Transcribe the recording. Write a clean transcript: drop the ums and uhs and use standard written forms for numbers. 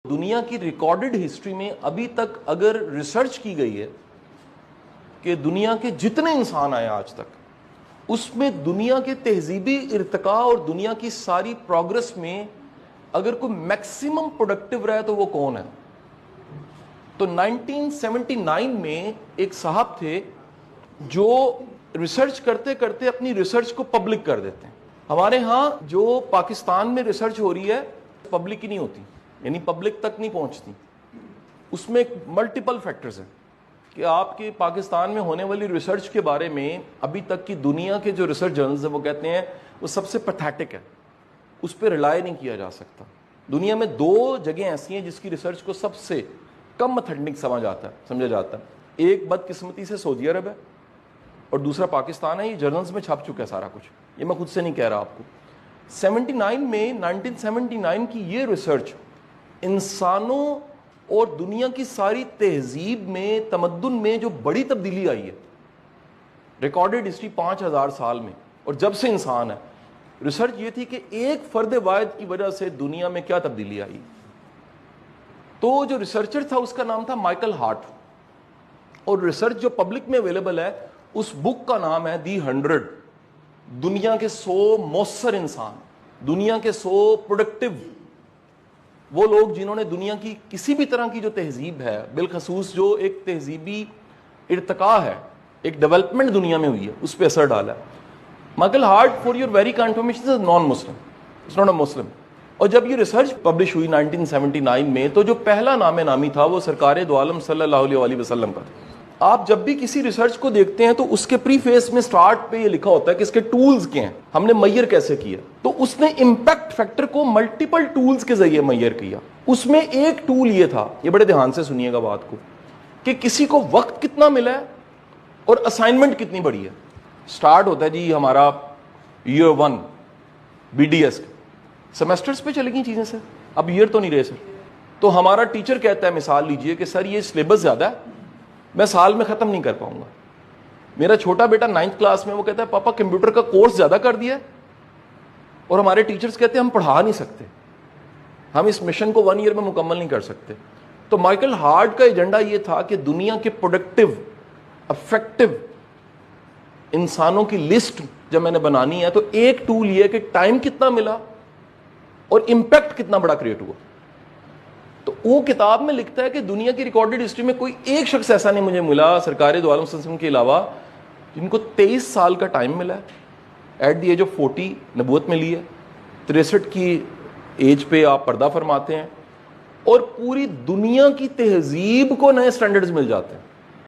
دنیا کی recorded history میں ابھی تک اگر ریسرچ کی گئی ہے کہ دنیا کے جتنے انسان آئے آج تک، اس میں دنیا کے تہذیبی ارتقاء اور دنیا کی ساری پروگرس میں اگر کوئی میکسیمم پروڈکٹیو رہا ہے تو وہ کون ہے؟ تو 1979 میں ایک صاحب تھے جو ریسرچ کرتے کرتے اپنی ریسرچ کو پبلک کر دیتے ہیں۔ ہمارے ہاں جو پاکستان میں ریسرچ ہو رہی ہے پبلک ہی نہیں ہوتی، یعنی پبلک تک نہیں پہنچتی۔ اس میں ملٹیپل فیکٹرز ہیں کہ آپ کے پاکستان میں ہونے والی ریسرچ کے بارے میں ابھی تک کی دنیا کے جو ریسرچ جرنلز ہیں وہ کہتے ہیں وہ سب سے پیتھیٹک ہے، اس پہ ریلائی نہیں کیا جا سکتا۔ دنیا میں دو جگہیں ایسی ہیں جس کی ریسرچ کو سب سے کم اتھینٹک سمجھا جاتا ہے، ایک بدقسمتی سے سعودی عرب ہے اور دوسرا پاکستان ہے۔ یہ جرنلز میں چھپ چکا ہے سارا کچھ، یہ میں خود سے نہیں کہہ رہا آپ کو۔ 1979 کی یہ ریسرچ انسانوں اور دنیا کی ساری تہذیب میں، تمدن میں جو بڑی تبدیلی آئی ہے ریکارڈڈ ہسٹری 5000 سال میں، اور جب سے انسان ہے، ریسرچ یہ تھی کہ ایک فرد واحد کی وجہ سے دنیا میں کیا تبدیلی آئی۔ تو جو ریسرچر تھا اس کا نام تھا مائیکل ہارٹ، اور ریسرچ جو پبلک میں اویلیبل ہے اس بک کا نام ہے دی 100، دنیا کے 100 مؤثر انسان، دنیا کے 100 پروڈکٹیو وہ لوگ جنہوں نے دنیا کی کسی بھی طرح کی جو تہذیب ہے، بالخصوص جو ایک تہذیبی ارتقاء ہے، ایک ڈیولپمنٹ دنیا میں ہوئی ہے، اس پہ اثر ڈالا ہے۔ Michael Hart, for your very confirmation, is non Muslim, it's not a Muslim. اور جب یہ ریسرچ پبلش ہوئی 1979 میں، تو جو پہلا نام نامی تھا وہ سرکار دو عالم صلی اللہ علیہ وسلم کا تھا۔ آپ جب بھی کسی ریسرچ کو دیکھتے ہیں تو اس کے پری فیس میں سٹارٹ پہ یہ لکھا ہوتا ہے کہ اس کے ٹولز کیا ہیں، ہم نے میئر کیسے کیا۔ تو اس نے امپیکٹ فیکٹر کو ملٹیپل ٹولز کے ذریعے میئر کیا۔ اس میں ایک ٹول یہ تھا، یہ بڑے دھیان سے سنیے گا بات کو، کہ کسی کو وقت کتنا ملا ہے اور اسائنمنٹ کتنی بڑی ہے۔ سٹارٹ ہوتا ہے جی ہمارا ایئر 1 بی ڈی ایس، سیمیسٹرز پہ چلے گی چیزیں سر، اب ایئر تو نہیں رہے سر۔ تو ہمارا ٹیچر کہتا ہے، مثال لیجئے کہ سر یہ سلیبس زیادہ ہے، میں سال میں ختم نہیں کر پاؤں گا۔ میرا چھوٹا بیٹا 9th کلاس میں، وہ کہتا ہے پاپا کمپیوٹر کا کورس زیادہ کر دیا ہے، اور ہمارے ٹیچرز کہتے ہیں ہم پڑھا نہیں سکتے، ہم اس مشن کو 1 ایئر میں مکمل نہیں کر سکتے۔ تو مائیکل ہارٹ کا ایجنڈا یہ تھا کہ دنیا کے پروڈکٹیو افیکٹو انسانوں کی لسٹ جب میں نے بنانی ہے تو ایک ٹول یہ ہے کہ ٹائم کتنا ملا اور امپیکٹ کتنا بڑا کریٹ ہوا۔ تو وہ کتاب میں لکھتا ہے کہ دنیا کی ریکارڈڈ ہسٹری میں کوئی ایک شخص ایسا نہیں مجھے ملا سرکار دو عالم صلی اللہ علیہ وسلم کے علاوہ جن کو 23 سال کا ٹائم ملا ہے، ایٹ دی ایج آف 40 نبوت میں لی ہے، 63 کی ایج پہ آپ پردہ فرماتے ہیں، اور پوری دنیا کی تہذیب کو نئے سٹینڈرڈز مل جاتے ہیں۔